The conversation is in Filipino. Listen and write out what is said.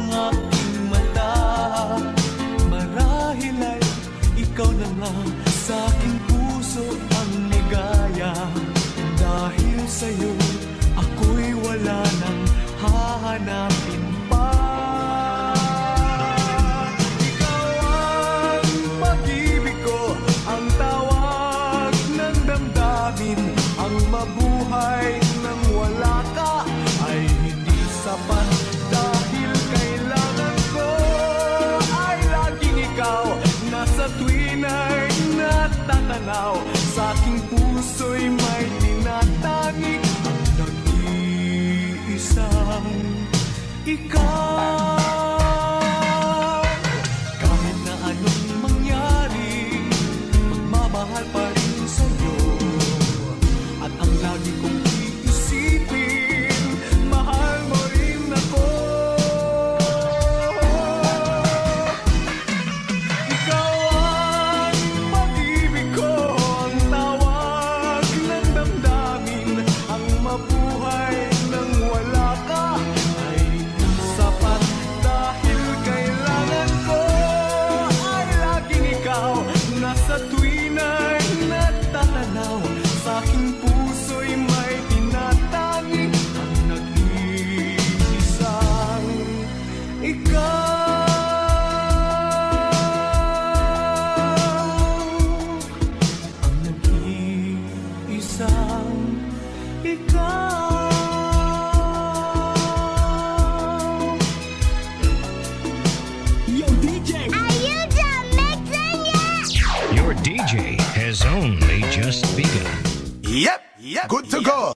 aking mata. Marahil ay ikaw na nga sa aking puso ang ligaya. Dahil sa'yo ako'y wala nang hahanapin pa. Ikaw ang pag-ibig ko, ang tawag ng damdamin. Ang mabuhay nang wala ka ay hindi sapat. Dahil kailangan ko ay laging ikaw. Nasa tuwin ay natatanaw, sa aking puso'y may tinatangi ang nag-iisang ikaw. Kahit na anong mangyari, magmamahal pa rin sa'yo. At ang lagi kong iisipin, mahal mo rin ako. Ikaw ang pag-ibig ko, ang tawag ng damdamin. Ang mabuhay nang wala ka ay hindi sapat. Dahil kailangan ko ay laging ikaw. Nasa tuwin ay natatanaw, sa aking puso'y may tinatangi ang nag-iisang ikaw. Ang nag-iisang ikaw. Yo, DJ! Are you done mixing yet? Your DJ has only just begun. Yep, good to go.